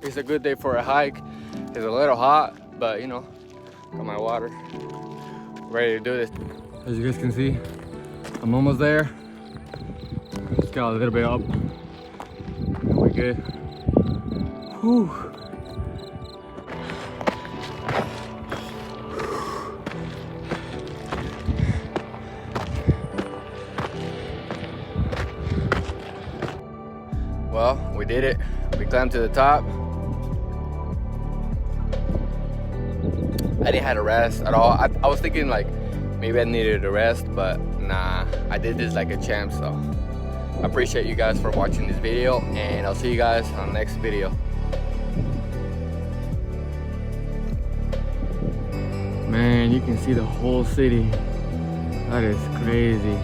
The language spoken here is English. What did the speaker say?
It's a good day for a hike. It's a little hot, but you know, got my water. Ready to do this. As you guys can see, I'm almost there. Just got a little bit up. And we're good. Whew. Well, we did it. We climbed to the top. I didn't have a rest at all. I was thinking like maybe I needed a rest, but nah, I did this like a champ. So I appreciate you guys for watching this video, and I'll see you guys on the next video. Man, you can see the whole city. That is crazy.